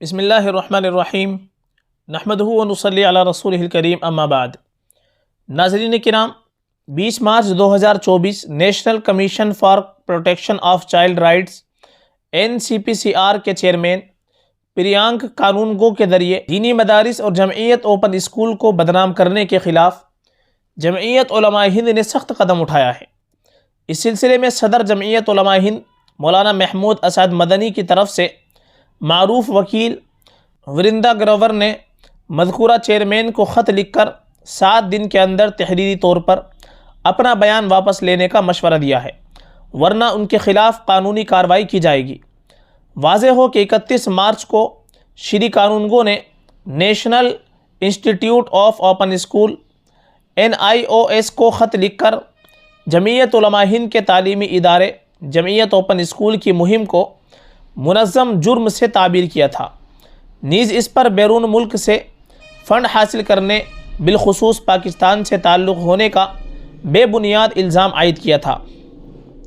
بسم اللہ الرحمن الرحیم نحمدہ و نصلی علی رسولہ الکریم اما بعد۔ ناظرین کرام، 20 March 2024 national commission for protection of child rights NCPCR کے چیئرمین پریانک کانونگو کے ذریعے دینی مدارس اور جمعیت اوپن اسکول کو بدنام کرنے کے خلاف جمعیت علماء ہند نے سخت قدم اٹھایا ہے۔ اس سلسلے میں صدر جمعیت علماء ہند مولانا محمود اسعد مدنی کی طرف سے معروف وکیل ورندا گروور نے مذکورہ چیئرمین کو خط لکھ کر 7 دن کے اندر تحریری طور پر اپنا بیان واپس لینے کا مشورہ دیا ہے، ورنہ ان کے خلاف قانونی کارروائی کی جائے گی۔ واضح ہو کہ 31 مارچ کو شری کانونگو نے national institute of open school NIOS کو خط لکھ کر جمعیت علماء ہند کے تعلیمی ادارے جمعیت اوپن اسکول کی مہم کو منظم جرم سے تعبیر کیا تھا، نیز اس پر بیرون ملک سے فنڈ حاصل کرنے بالخصوص پاکستان سے تعلق ہونے کا بے بنیاد الزام عائد کیا تھا۔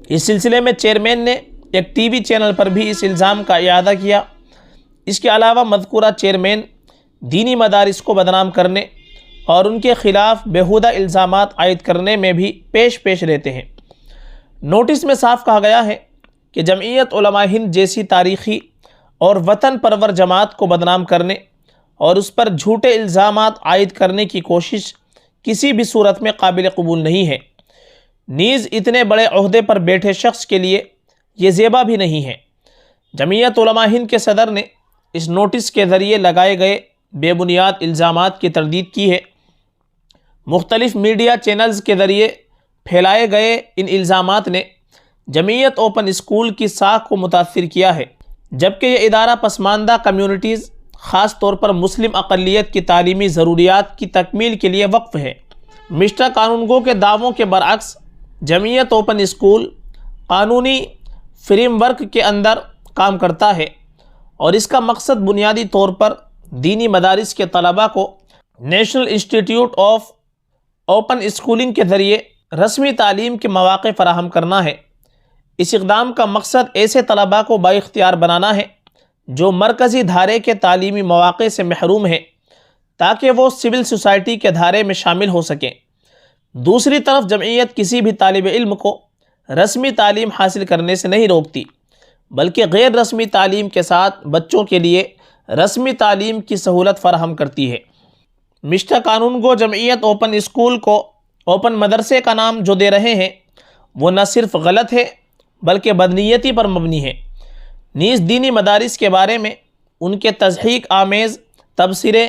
اس سلسلے میں چیئرمین نے ایک ٹی وی چینل پر بھی اس الزام کا اعادہ کیا۔ اس کے علاوہ مذکورہ چیئرمین دینی مدارس کو بدنام کرنے اور ان کے خلاف بیہودہ الزامات عائد کرنے میں بھی پیش رہتے ہیں۔ نوٹس میں صاف کہا گیا ہے کہ جمعیت علماء ہند جیسی تاریخی اور وطن پرور جماعت کو بدنام کرنے اور اس پر جھوٹے الزامات عائد کرنے کی کوشش کسی بھی صورت میں قابل قبول نہیں ہے، نیز اتنے بڑے عہدے پر بیٹھے شخص کے لیے یہ زیبا بھی نہیں ہے۔ جمعیت علماء ہند کے صدر نے اس نوٹس کے ذریعے لگائے گئے بے بنیاد الزامات کی تردید کی ہے۔ مختلف میڈیا چینلز کے ذریعے پھیلائے گئے ان الزامات نے جمعیت اوپن اسکول کی ساکھ کو متاثر کیا ہے، جبکہ یہ ادارہ پسماندہ کمیونٹیز خاص طور پر مسلم اقلیت کی تعلیمی ضروریات کی تکمیل کے لیے وقف ہے۔ مسٹر کانونگو کے دعووں کے برعکس جمعیت اوپن اسکول قانونی فریم ورک کے اندر کام کرتا ہے اور اس کا مقصد بنیادی طور پر دینی مدارس کے طلباء کو national institute of open schooling کے ذریعے رسمی تعلیم کے مواقع فراہم کرنا ہے۔ اس اقدام کا مقصد ایسے طلباء کو بااختیار بنانا ہے جو مرکزی دھارے کے تعلیمی مواقع سے محروم ہیں، تاکہ وہ سول سوسائٹی کے دھارے میں شامل ہو سکیں۔ دوسری طرف جمعیت کسی بھی طالب علم کو رسمی تعلیم حاصل کرنے سے نہیں روکتی، بلکہ غیر رسمی تعلیم کے ساتھ بچوں کے لیے رسمی تعلیم کی سہولت فراہم کرتی ہے۔ مسٹر کانونگو جمعیت اوپن اسکول کو اوپن مدرسے کا نام جو دے رہے ہیں وہ نہ صرف غلط ہے بلکہ بدنیتی پر مبنی ہے، نیز دینی مدارس کے بارے میں ان کے تضحیک آمیز تبصرے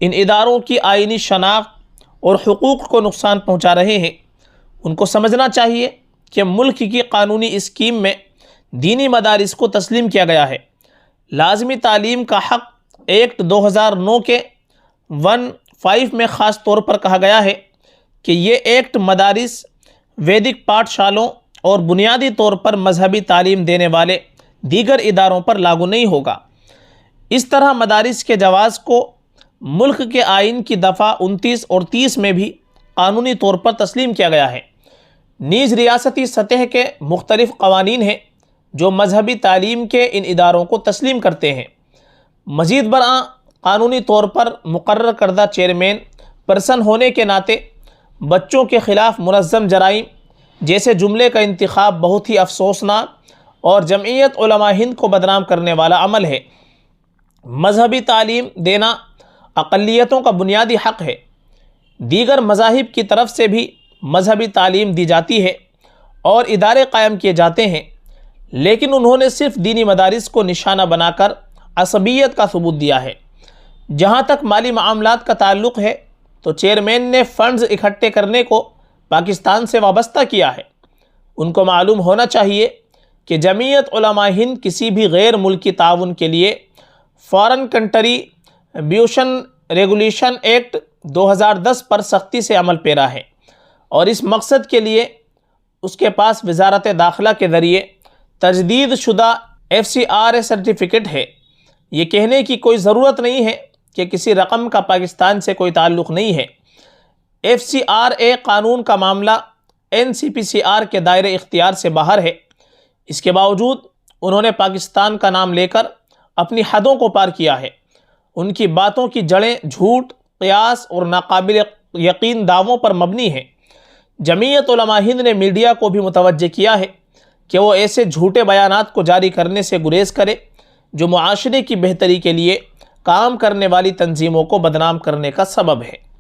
ان اداروں کی آئینی شناخت اور حقوق کو نقصان پہنچا رہے ہیں۔ ان کو سمجھنا چاہیے کہ ملک کی قانونی اسکیم میں دینی مدارس کو تسلیم کیا گیا ہے۔ لازمی تعلیم کا حق ایکٹ 2009 کے 1(5) میں خاص طور پر کہا گیا ہے کہ یہ ایکٹ مدارس، ویدک پاٹھ شالوں اور بنیادی طور پر مذہبی تعلیم دینے والے دیگر اداروں پر لاگو نہیں ہوگا۔ اس طرح مدارس کے جواز کو ملک کے آئین کی دفعہ 29 اور 30 میں بھی قانونی طور پر تسلیم کیا گیا ہے۔ نیز ریاستی سطح کے مختلف قوانین ہیں جو مذہبی تعلیم کے ان اداروں کو تسلیم کرتے ہیں۔ مزید برآں قانونی طور پر مقرر کردہ چیئرمین پرسن ہونے کے ناطے بچوں کے خلاف منظم جرائم جیسے جملے کا انتخاب بہت ہی افسوسناک اور جمعیت علماء ہند کو بدنام کرنے والا عمل ہے۔ مذہبی تعلیم دینا اقلیتوں کا بنیادی حق ہے۔ دیگر مذاہب کی طرف سے بھی مذہبی تعلیم دی جاتی ہے اور ادارے قائم کیے جاتے ہیں، لیکن انہوں نے صرف دینی مدارس کو نشانہ بنا کر عصبیت کا ثبوت دیا ہے۔ جہاں تک مالی معاملات کا تعلق ہے تو چیئرمین نے فنڈز اکٹھے کرنے کو پاکستان سے وابستہ کیا ہے۔ ان کو معلوم ہونا چاہیے کہ جمعیت علماء ہند کسی بھی غیر ملکی تعاون کے لیے فارن کنٹریبیوشن ریگولیشن ایکٹ 2010 پر سختی سے عمل پیرا ہے، اور اس مقصد کے لیے اس کے پاس وزارت داخلہ کے ذریعے تجدید شدہ FCRA سرٹیفکیٹ ہے۔ یہ کہنے کی کوئی ضرورت نہیں ہے کہ کسی رقم کا پاکستان سے کوئی تعلق نہیں ہے۔ FCRA قانون کا معاملہ NCPCR کے دائرے اختیار سے باہر ہے۔ اس کے باوجود انہوں نے پاکستان کا نام لے کر اپنی حدوں کو پار کیا ہے۔ ان کی باتوں کی جڑیں جھوٹ، قیاس اور ناقابل یقین دعووں پر مبنی ہیں۔ جمعیت علماء ہند نے میڈیا کو بھی متوجہ کیا ہے کہ وہ ایسے جھوٹے بیانات کو جاری کرنے سے گریز کرے جو معاشرے کی بہتری کے لیے کام کرنے والی تنظیموں کو بدنام کرنے کا سبب ہے۔